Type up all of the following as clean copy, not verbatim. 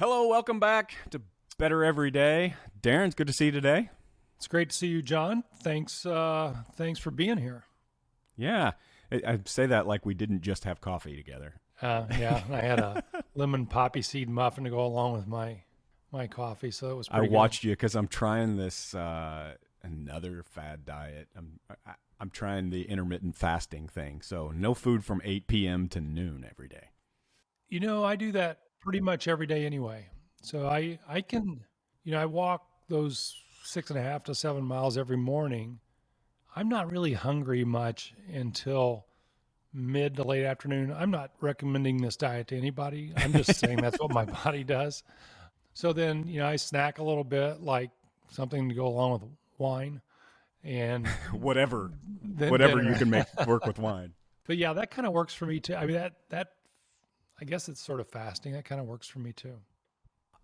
Hello, welcome back to Better Every Day. Darren, it's good to see you today. It's great to see you, John. Thanks for being here. Yeah, I say that like we didn't just have coffee together. Yeah, I had a lemon poppy seed muffin to go along with my coffee, so it was I pretty watched you because I'm trying this another fad diet. I'm trying the intermittent fasting thing, so no food from 8 p.m. to noon every day. good. I do that pretty much every day anyway. So I can, I walk those 6.5 to 7 miles every morning. I'm not really hungry much until mid to late afternoon. I'm not recommending this diet to anybody. I'm just saying that's what my body does. So then, I snack a little bit, like something to go along with wine, and whatever, then whatever dinner. you can make work with wine. But yeah, that kind of works for me too. I mean, that I guess it's sort of fasting. That kind of works for me too.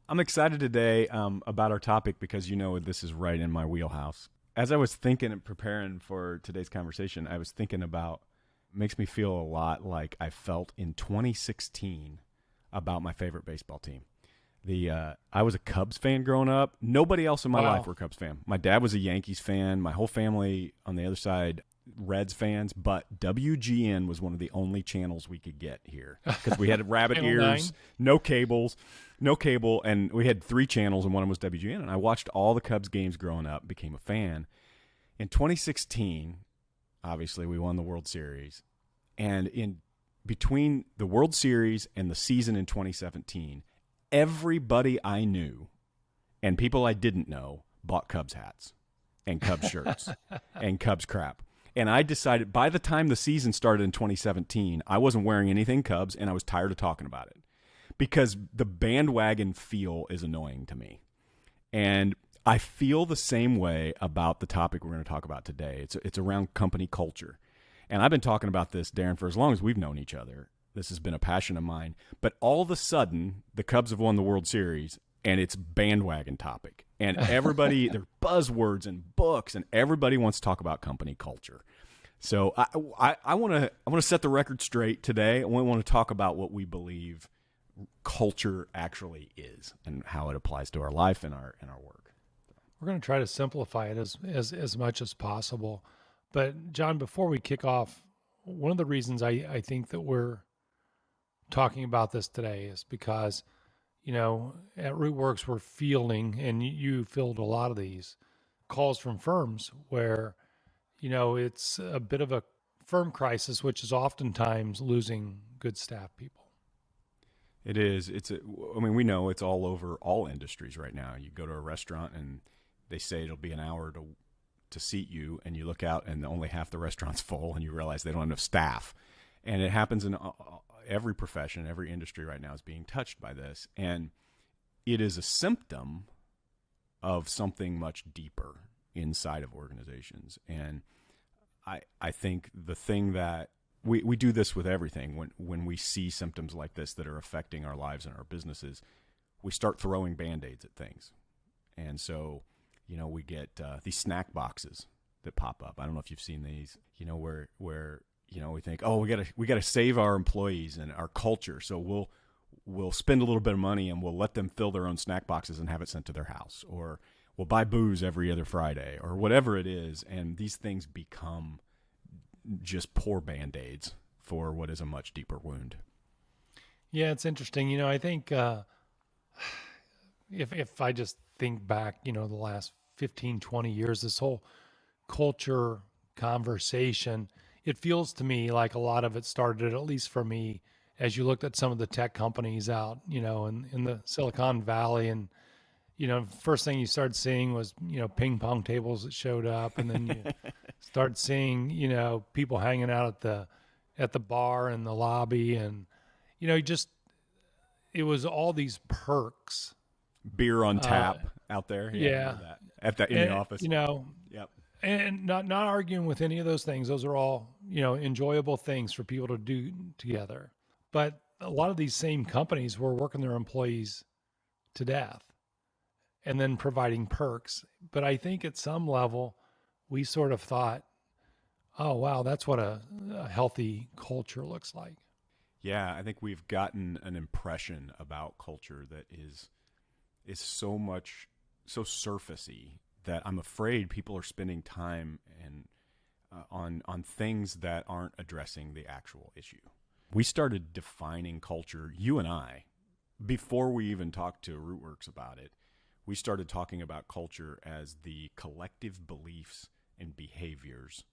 I'm excited today about our topic because this is right in my wheelhouse. As I was thinking and preparing for today's conversation, I was thinking about makes me feel a lot like I felt in 2016 about my favorite baseball team. I was a Cubs fan growing up. Nobody else in my life were a Cubs fan. My dad was a Yankees fan. My whole family on the other side, Reds fans. But WGN was one of the only channels we could get here because we had rabbit Channel ears, 9? no cable, and we had 3 channels, and one of them was WGN. And I watched all the Cubs games growing up, became a fan. In 2016, obviously, we won the World Series. And in between the World Series and the season in 2017, everybody I knew and people I didn't know bought Cubs hats and Cubs shirts and Cubs crap. And I decided by the time the season started in 2017, I wasn't wearing anything Cubs, and I was tired of talking about it because the bandwagon feel is annoying to me. And I feel the same way about the topic we're going to talk about today. It's around company culture. And I've been talking about this, Darren, for as long as we've known each other. This has been a passion of mine. But all of a sudden, the Cubs have won the World Series, and it's bandwagon topic. And everybody, there are buzzwords and books, and everybody wants to talk about company culture. So I want to set the record straight today. I want to talk about what we believe culture actually is and how it applies to our life and our work. We're going to try to simplify it as much as possible. But John, before we kick off, one of the reasons I think that we're talking about this today is because, at RootWorks we're fielding, and you filled a lot of these calls from firms where, it's a bit of a firm crisis, which is oftentimes losing good staff people. It is. We know it's all over all industries right now. You go to a restaurant and they say it'll be an hour to seat you, and you look out and only half the restaurant's full, and you realize they don't have enough staff. And it happens in every profession, every industry right now is being touched by this. And it is a symptom of something much deeper inside of organizations. And I think the thing that we do this with everything, when we see symptoms like this that are affecting our lives and our businesses, we start throwing Band-Aids at things. And so, we get these snack boxes that pop up. I don't know if you've seen these, where we think, oh, we gotta save our employees and our culture, so we'll spend a little bit of money and we'll let them fill their own snack boxes and have it sent to their house, or we'll buy booze every other Friday, or whatever it is. And these things become just poor Band-Aids for what is a much deeper wound. Yeah, it's interesting. I think if I just think back, the last 15, 20 years, this whole culture conversation, it feels to me like a lot of it started, at least for me, as you looked at some of the tech companies out, in the Silicon Valley. And, first thing you started seeing was, ping pong tables that showed up. And then you start seeing, people hanging out at the bar and the lobby. And, it was all these perks. Beer on tap out there. Yeah. In the office. Yep. And not arguing with any of those things. Those are all, enjoyable things for people to do together. But a lot of these same companies were working their employees to death and then providing perks. But I think at some level, we sort of thought, oh, wow, that's what a healthy culture looks like. Yeah, I think we've gotten an impression about culture that is so surfacey that I'm afraid people are spending time and on things that aren't addressing the actual issue. We started defining culture, you and I, before we even talked to Rootworks about it. We started talking about culture as the collective beliefs and behaviors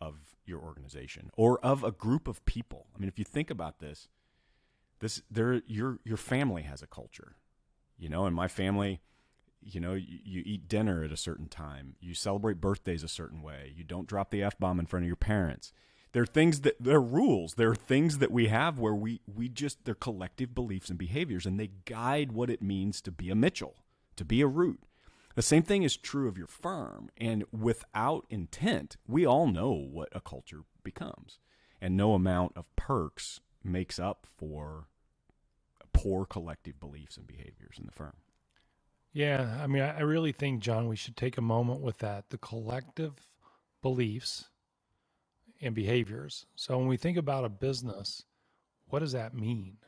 of your organization or of a group of people. I mean, if you think about your family has a culture, in my family, you eat dinner at a certain time, you celebrate birthdays a certain way, you don't drop the F-bomb in front of your parents. They're rules. There are things that we have where they're collective beliefs and behaviors, and they guide what it means to be a Mitchell, to be a Root. The same thing is true of your firm. And without intent, we all know what a culture becomes. And no amount of perks makes up for poor collective beliefs and behaviors in the firm. Yeah, I mean, I really think, John, we should take a moment with that. The collective beliefs and behaviors. So when we think about a business, what does that mean?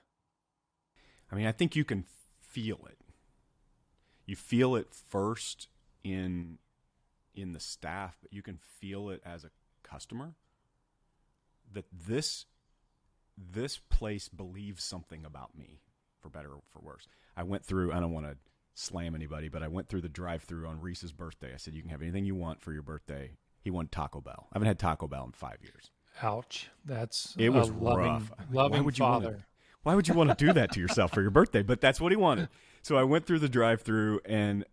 I mean, I think you can feel it. You feel it first in the staff, but you can feel it as a customer that this place believes something about me, for better or for worse. I don't want to slam anybody, but I went through the drive-thru on Reese's birthday. I said, you can have anything you want for your birthday. He wanted Taco Bell. I haven't had Taco Bell in 5 years. Ouch. It was rough. Loving father. Why would you want to do that to yourself for your birthday? But that's what he wanted. So I went through the drive-thru, and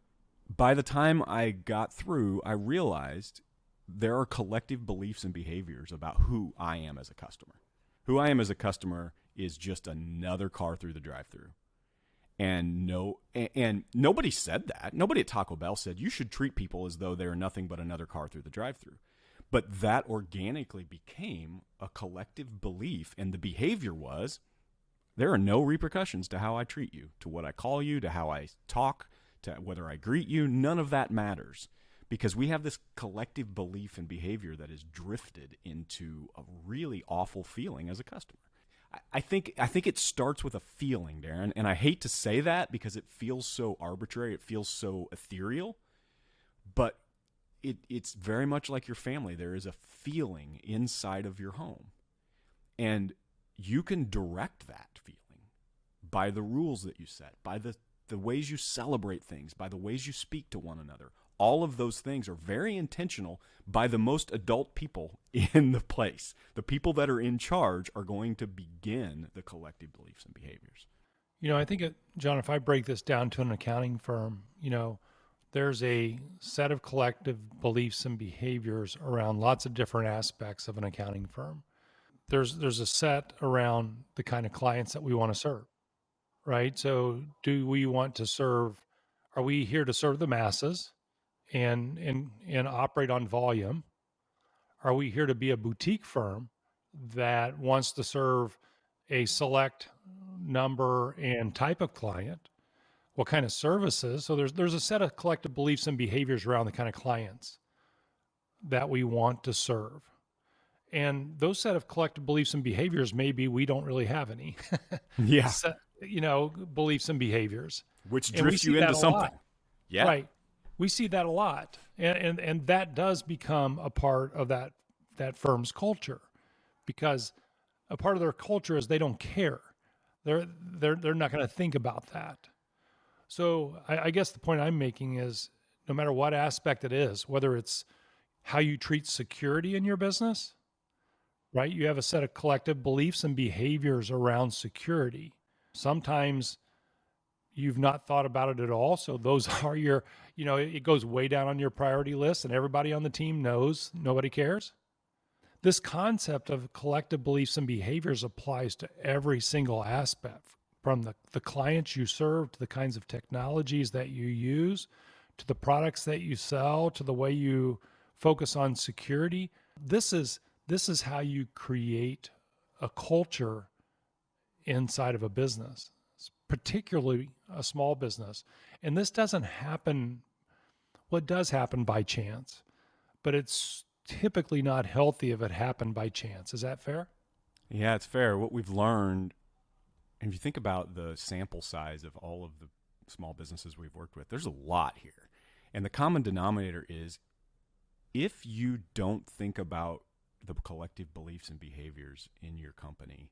by the time I got through, I realized there are collective beliefs and behaviors about who I am as a customer. Who I am as a customer is just another car through the drive-thru. And nobody said that. Nobody at Taco Bell said you should treat people as though they're nothing but another car through the drive-thru. But that organically became a collective belief, and the behavior was, there are no repercussions to how I treat you, to what I call you, to how I talk, to whether I greet you. None of that matters because we have this collective belief and behavior that has drifted into a really awful feeling as a customer. I think it starts with a feeling, Darren, and I hate to say that because it feels so arbitrary, it feels so ethereal, but it's very much like your family. There is a feeling inside of your home, and you can direct that feeling by the rules that you set, by the ways you celebrate things, by the ways you speak to one another. All of those things are very intentional by the most adult people in the place. The people that are in charge are going to begin the collective beliefs and behaviors. I think, John, if I break this down to an accounting firm, there's a set of collective beliefs and behaviors around lots of different aspects of an accounting firm. There's a set around the kind of clients that we want to serve, right? So are we here to serve the masses and operate on volume? Are we here to be a boutique firm that wants to serve a select number and type of client? What kind of services? So there's a set of collective beliefs and behaviors around the kind of clients that we want to serve. And those set of collective beliefs and behaviors, maybe we don't really have any. Yeah. Beliefs and behaviors. Which drifts you into something. Yeah. Right. We see that a lot. And that does become a part of that firm's culture, because a part of their culture is they don't care. They're not going to think about that. So I guess the point I'm making is, no matter what aspect it is, whether it's how you treat security in your business, right? You have a set of collective beliefs and behaviors around security. Sometimes you've not thought about it at all. So those are it goes way down on your priority list, and everybody on the team knows nobody cares. This concept of collective beliefs and behaviors applies to every single aspect, from the clients you serve, to the kinds of technologies that you use, to the products that you sell, to the way you focus on security. This is how you create a culture inside of a business, particularly a small business. And this doesn't happen, well, it does happen by chance, but it's typically not healthy if it happened by chance. Is that fair? Yeah, it's fair. What we've learned, and if you think about the sample size of all of the small businesses we've worked with, there's a lot here. And the common denominator is if you don't think about the collective beliefs and behaviors in your company,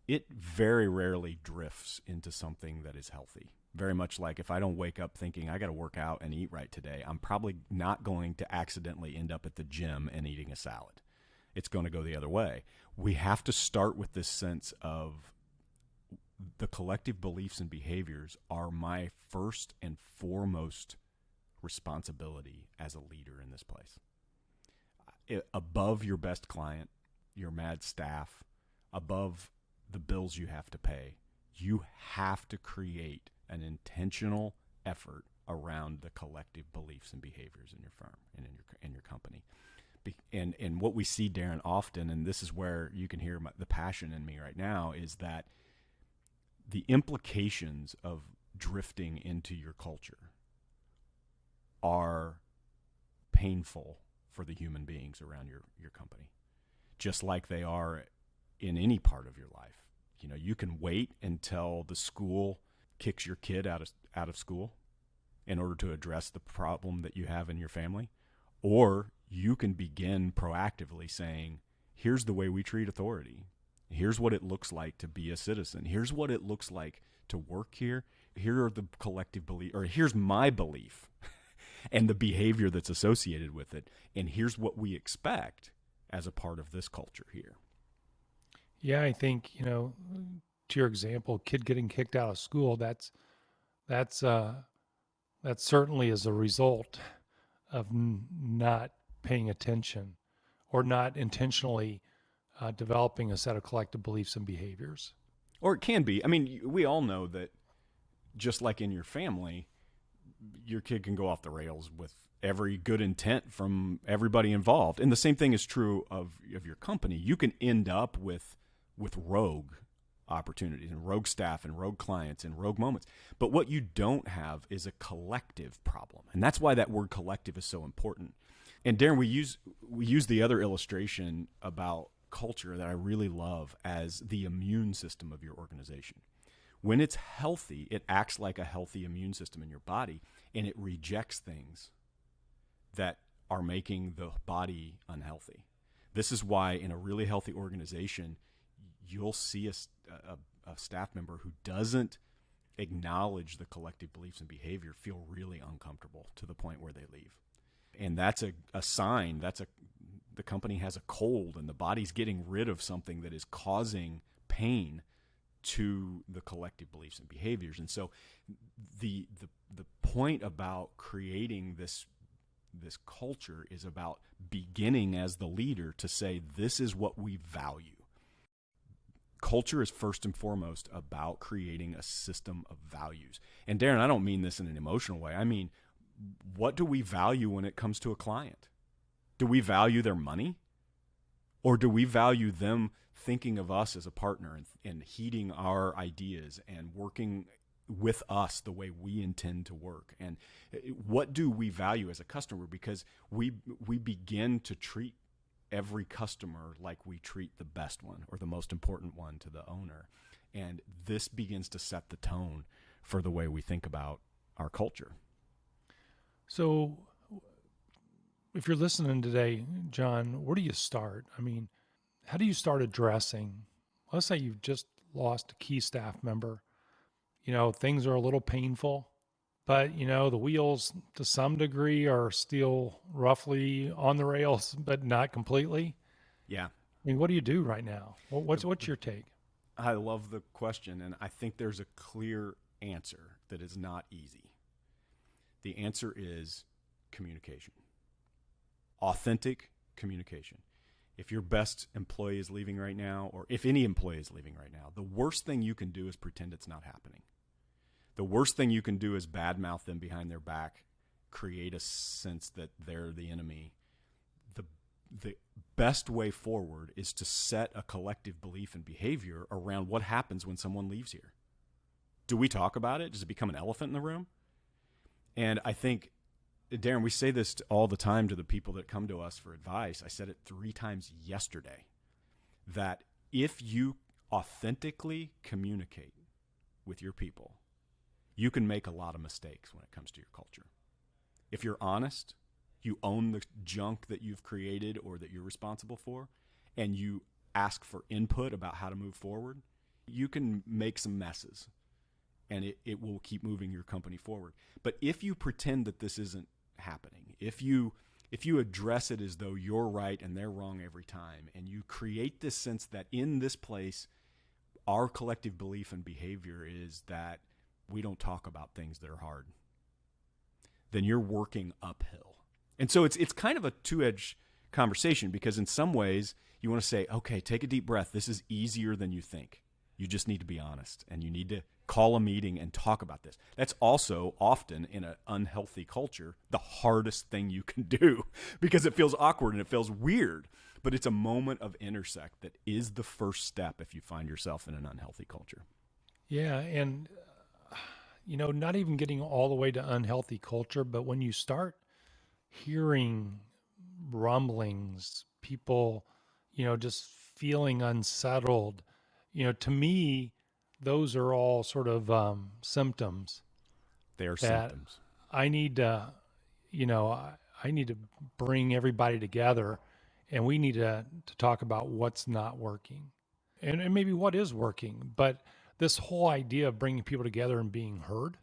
it very rarely drifts into something that is healthy. Very much like if I don't wake up thinking I got to work out and eat right today, I'm probably not going to accidentally end up at the gym and eating a salad. It's going to go the other way. We have to start with this sense of the collective beliefs and behaviors are my first and foremost responsibility as a leader in this place. Above your best client, your mad staff, above the bills you have to pay, you have to create an intentional effort around the collective beliefs and behaviors in your firm and in your company. And what we see, Darren, often, and this is where you can hear the passion in me right now, is that the implications of drifting into your culture are painful for the human beings around your company, just like they are in any part of your life. You know, you can wait until the school kicks your kid out of school in order to address the problem that you have in your family, or you can begin proactively saying, here's the way we treat authority. Here's what it looks like to be a citizen. Here's what it looks like to work here. Here are the collective belief, or here's my belief and the behavior that's associated with it. And here's what we expect as a part of this culture here. Yeah, I think, to your example, kid getting kicked out of school, that certainly is a result of not paying attention or not intentionally developing a set of collective beliefs and behaviors. Or it can be. I mean, we all know that just like in your family, your kid can go off the rails with every good intent from everybody involved. And the same thing is true of your company. You can end up with rogue opportunities and rogue staff and rogue clients and rogue moments. But what you don't have is a collective problem. And that's why that word collective is so important. And Darren, we use the other illustration about culture that I really love as the immune system of your organization. When it's healthy, it acts like a healthy immune system in your body, and it rejects things that are making the body unhealthy. This is why in a really healthy organization, you'll see a staff member who doesn't acknowledge the collective beliefs and behavior feel really uncomfortable to the point where they leave. And that's a sign. The company has a cold and the body's getting rid of something that is causing pain to the collective beliefs and behaviors. And so the point about creating this culture is about beginning as the leader to say, this is what we value. Culture is first and foremost about creating a system of values. And Darren, I don't mean this in an emotional way. I mean, what do we value when it comes to a client? Do we value their money? Or do we value them thinking of us as a partner and heeding our ideas and working with us the way we intend to work? And what do we value as a customer? Because we begin to treat every customer like we treat the best one or the most important one to the owner. And this begins to set the tone for the way we think about our culture. So if you're listening today, John, where do you start? I mean, how do you start addressing, let's say you've just lost a key staff member, things are a little painful, but the wheels to some degree are still roughly on the rails, but not completely. Yeah. I mean, what do you do right now? What's your take? I love the question, and I think there's a clear answer that is not easy. The answer is communication. Authentic communication. If your best employee is leaving right now, or if any employee is leaving right now, the worst thing you can do is pretend it's not happening. The worst thing you can do is badmouth them behind their back, create a sense that they're the enemy. The best way forward is to set a collective belief and behavior around what happens when someone leaves here. Do we talk about it? Does it become an elephant in the room? And I think, Darren, we say this all the time to the people that come to us for advice. I said it 3 times yesterday. that if you authentically communicate with your people, you can make a lot of mistakes when it comes to your culture. If you're honest, you own the junk that you've created or that you're responsible for, and you ask for input about how to move forward, you can make some messes, and it will keep moving your company forward. But if you pretend that this isn't happening, if you address it as though you're right and they're wrong every time, and you create this sense that in this place, our collective belief and behavior is that we don't talk about things that are hard, then you're working uphill. And so it's kind of a two-edged conversation, because in some ways you want to say, okay, take a deep breath. This is easier than you think. You just need to be honest, and you need to call a meeting and talk about this. That's also often in an unhealthy culture the hardest thing you can do, because it feels awkward and it feels weird. But it's a moment of intersect that is the first step if you find yourself in an unhealthy culture. Yeah, and not even getting all the way to unhealthy culture, but when you start hearing rumblings, people, just feeling unsettled, to me, those are all sort of symptoms. They are that symptoms. I need to, I need to bring everybody together, and we need to talk about what's not working, and maybe what is working. But this whole idea of bringing people together and being heard,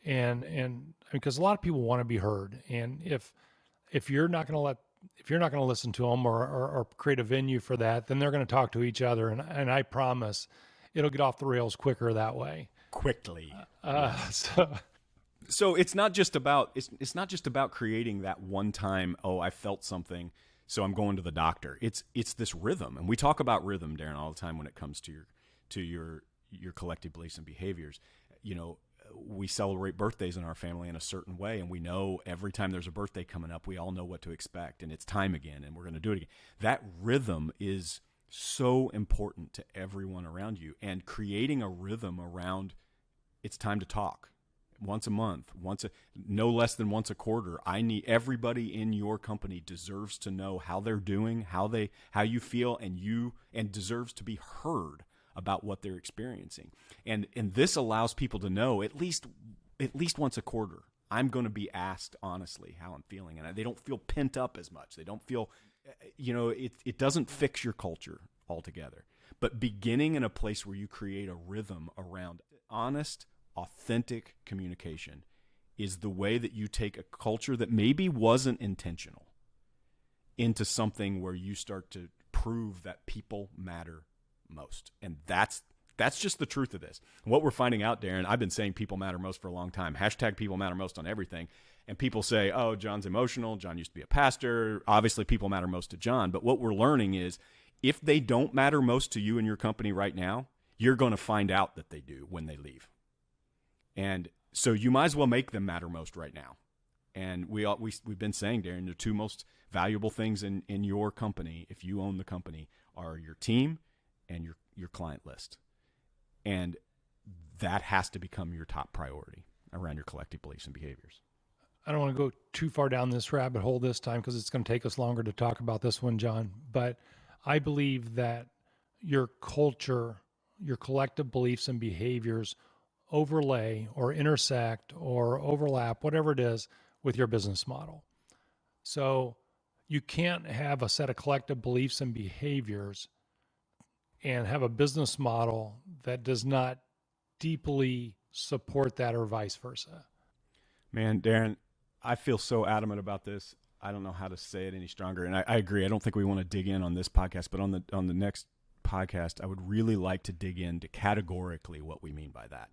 and because a lot of people want to be heard, and if you're not going to listen to them or create a venue for that, then they're going to talk to each other, and I promise it'll get off the rails quicker that way. Quickly. So it's not just about creating that one time, oh, I felt something, so I'm going to the doctor. It's this rhythm, and we talk about rhythm, Darren, all the time when it comes to your collective beliefs and behaviors. We celebrate birthdays in our family in a certain way, and we know every time there's a birthday coming up, we all know what to expect, and it's time again, and we're going to do it again. That rhythm is so important to everyone around you, and creating a rhythm around it's time to talk once a month, no less than once a quarter. Everybody in your company deserves to know how they're doing, how you feel, and deserves to be heard about what they're experiencing. And this allows people to know at least once a quarter, I'm going to be asked honestly how I'm feeling. And they don't feel pent up as much. They don't feel, it doesn't fix your culture altogether. But beginning in a place where you create a rhythm around honest, authentic communication is the way that you take a culture that maybe wasn't intentional into something where you start to prove that people matter most. And that's just the truth of this. And what we're finding out, Darren, I've been saying people matter most for a long time. # people matter most on everything. And people say, oh, John's emotional. John used to be a pastor. Obviously, people matter most to John. But what we're learning is if they don't matter most to you and your company right now, you're going to find out that they do when they leave. And so you might as well make them matter most right now. And we've been saying, Darren, the two most valuable things in your company, if you own the company, are your team and your client list. And that has to become your top priority around your collective beliefs and behaviors. I don't want to go too far down this rabbit hole this time because it's going to take us longer to talk about this one, John. But I believe that your culture, your collective beliefs and behaviors overlay or intersect or overlap, whatever it is, with your business model. So you can't have a set of collective beliefs and behaviors and have a business model that does not deeply support that or vice versa. Man, Darren, I feel so adamant about this. I don't know how to say it any stronger. And I agree. I don't think we want to dig in on this podcast, but on the next podcast, I would really like to dig into categorically what we mean by that.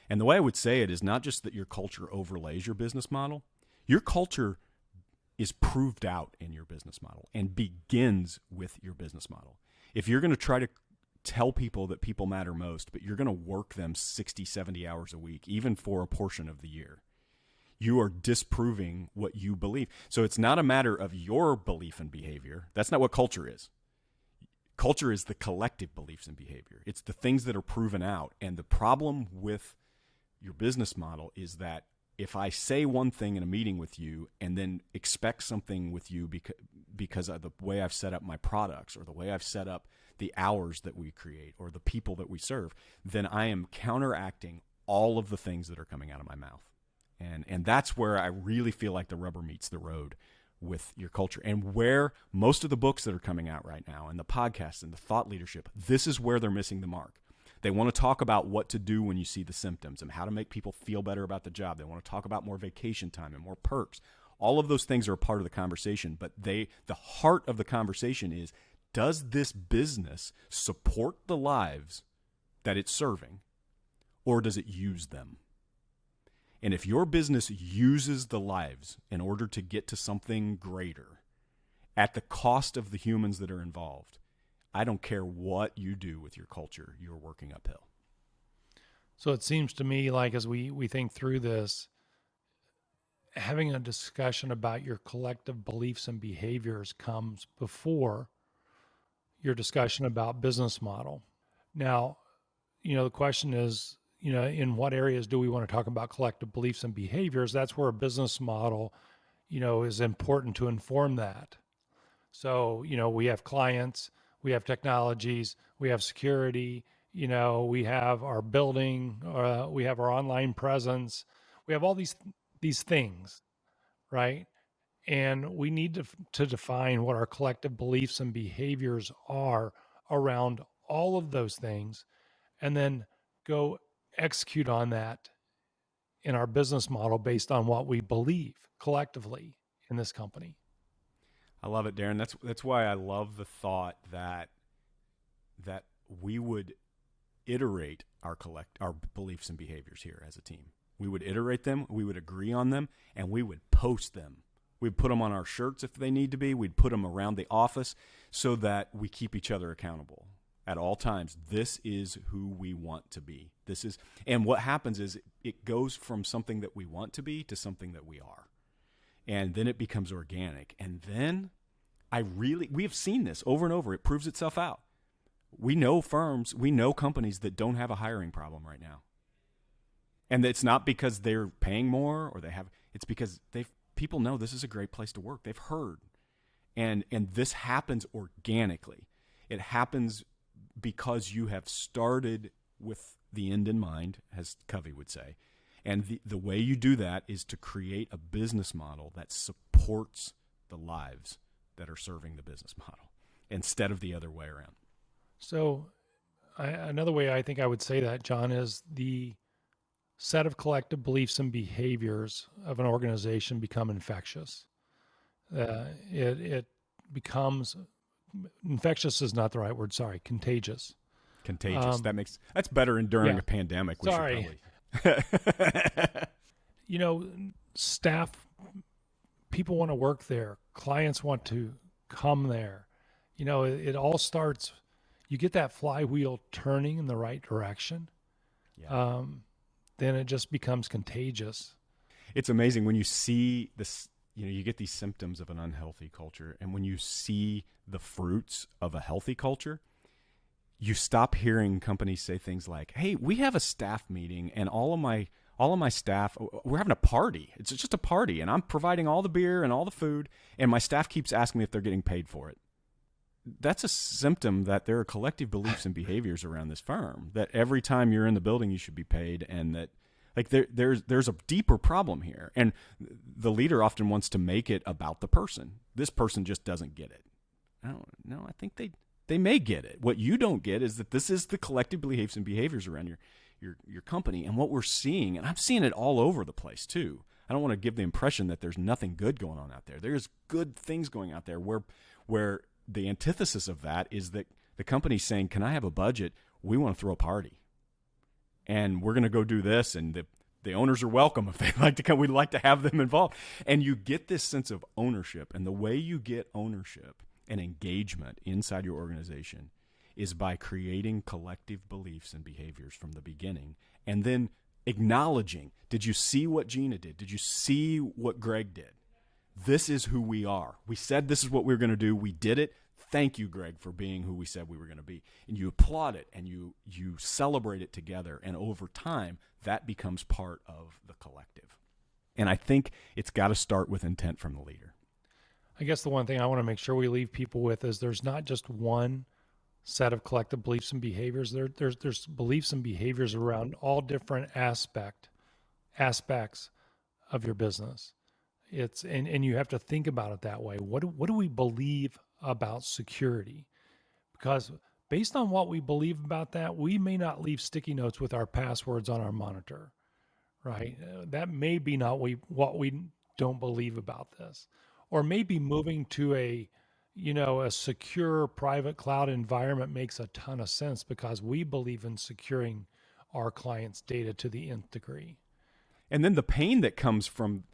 And the way I would say it is not just that your culture overlays your business model. Your culture is proved out in your business model and begins with your business model. If you're going to try to tell people that people matter most, but you're going to work them 60, 70 hours a week, even for a portion of the year, you are disproving what you believe. So it's not a matter of your belief and behavior. That's not what culture is. Culture is the collective beliefs and behavior. It's the things that are proven out. And the problem with your business model is that if I say one thing in a meeting with you and then expect something with you because of the way I've set up my products or the way I've set up the hours that we create or the people that we serve, then I am counteracting all of the things that are coming out of my mouth. And that's where I really feel like the rubber meets the road with your culture, and where most of the books that are coming out right now and the podcasts and the thought leadership, this is where they're missing the mark. They want to talk about what to do when you see the symptoms and how to make people feel better about the job. They want to talk about more vacation time and more perks. All of those things are a part of the conversation, but the heart of the conversation is, does this business support the lives that it's serving, or does it use them? And if your business uses the lives in order to get to something greater at the cost of the humans that are involved, I don't care what you do with your culture, you're working uphill. So it seems to me like as we think through this, having a discussion about your collective beliefs and behaviors comes before your discussion about business model. Now, the question is, in what areas do we want to talk about collective beliefs and behaviors? That's where a business model, is important to inform that. So, we have clients, we have technologies, we have security, we have our building, we have our online presence, we have all these things, right? And we need to define what our collective beliefs and behaviors are around all of those things, and then go execute on that in our business model based on what we believe collectively in this company. I love it, Darren. That's why I love the thought that we would iterate our beliefs and behaviors here as a team. We would iterate them, we would agree on them, and we would post them. We'd put them on our shirts if they need to be. We'd put them around the office so that we keep each other accountable at all times. This is who we want to be. And what happens is it goes from something that we want to be to something that we are. And then it becomes organic. And then we have seen this over and over. It proves itself out. We know companies that don't have a hiring problem right now. And it's not because they're paying more or it's because people know this is a great place to work. They've heard. And this happens organically. It happens because you have started with the end in mind, as Covey would say. And the way you do that is to create a business model that supports the lives that are serving the business model instead of the other way around. So another way I think I would say that, John, is the set of collective beliefs and behaviors of an organization become infectious. It becomes infectious is not the right word. Sorry, contagious. Contagious. That's better during a pandemic. Staff, people want to work there. Clients want to come there. It all starts. You get that flywheel turning in the right direction. Yeah. Then it just becomes contagious. It's amazing when you see this, you get these symptoms of an unhealthy culture. And when you see the fruits of a healthy culture, you stop hearing companies say things like, hey, we have a staff meeting and all of my staff, we're having a party. It's just a party and I'm providing all the beer and all the food and my staff keeps asking me if they're getting paid for it. That's a symptom that there are collective beliefs and behaviors around this firm, that every time you're in the building, you should be paid, and that there's a deeper problem here. And the leader often wants to make it about the person. This person just doesn't get it. I think they may get it. What you don't get is that this is the collective beliefs and behaviors around your company. And what we're seeing, and I'm seeing it all over the place too. I don't want to give the impression that there's nothing good going on out there. There's good things going out there where the antithesis of that is that the company's saying, can I have a budget? We want to throw a party. And we're going to go do this, and the owners are welcome if they'd like to come. We'd like to have them involved. And you get this sense of ownership. And the way you get ownership and engagement inside your organization is by creating collective beliefs and behaviors from the beginning, and then acknowledging, did you see what Gina did? Did you see what Greg did? This is who we are. We said this is what we were going to do. We did it. Thank you, Greg, for being who we said we were going to be. And you applaud it and you celebrate it together. And over time, that becomes part of the collective. And I think it's got to start with intent from the leader. I guess the one thing I want to make sure we leave people with is there's not just one set of collective beliefs and behaviors. There's beliefs and behaviors around all different aspects of your business. And you have to think about it that way. What do we believe about security? Because based on what we believe about that, we may not leave sticky notes with our passwords on our monitor, right? That may be not what we don't believe about this, or maybe moving to a secure private cloud environment makes a ton of sense because we believe in securing our clients' data to the nth degree. And then the pain that comes from,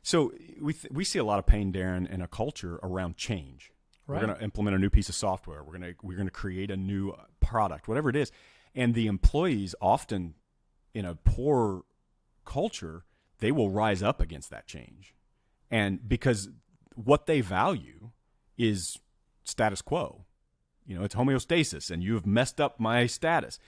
so we see a lot of pain, Darren, in a culture around change. Right. We're going to implement a new piece of software. We're going to create a new product, whatever it is. And the employees often, in a poor culture, they will rise up against that change. And because what they value is status quo. It's homeostasis, and you have messed up my status.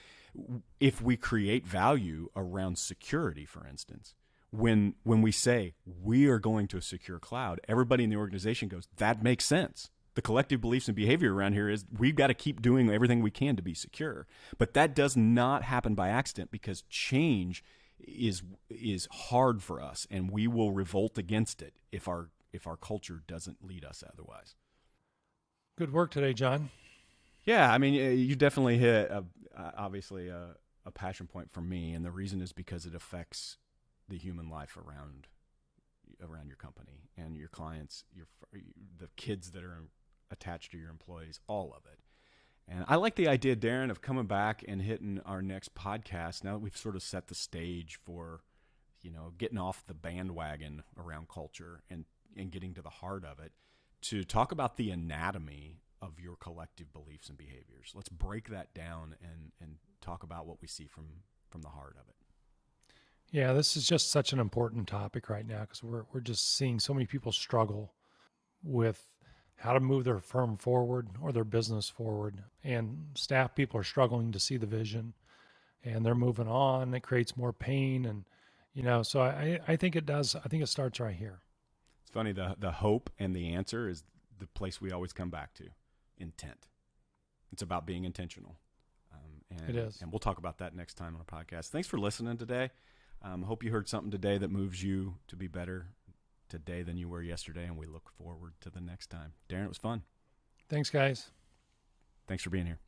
If we create value around security, for instance, when we say we are going to a secure cloud, everybody in the organization goes, that makes sense. The collective beliefs and behavior around here is we've got to keep doing everything we can to be secure. But that does not happen by accident, because change is hard for us, and we will revolt against it if our culture doesn't lead us otherwise. Good work today, John. Yeah, I mean, you definitely hit obviously a passion point for me, and the reason is because it affects the human life around your company and your clients, the kids that are attached to your employees, all of it. And I like the idea, Darren, of coming back and hitting our next podcast now that we've sort of set the stage for, getting off the bandwagon around culture and getting to the heart of it, to talk about the anatomy of your collective beliefs and behaviors. Let's break that down and talk about what we see from the heart of it. Yeah, this is just such an important topic right now, because we're just seeing so many people struggle with how to move their firm forward or their business forward. And staff people are struggling to see the vision, and they're moving on. It creates more pain. And, so I think it does. I think it starts right here. It's funny, the hope and the answer is the place we always come back to: intent. It's about being intentional. It is. And we'll talk about that next time on our podcast. Thanks for listening today. Hope you heard something today that moves you to be better today than you were yesterday, and we look forward to the next time. Darren, it was fun. Thanks, guys. Thanks for being here.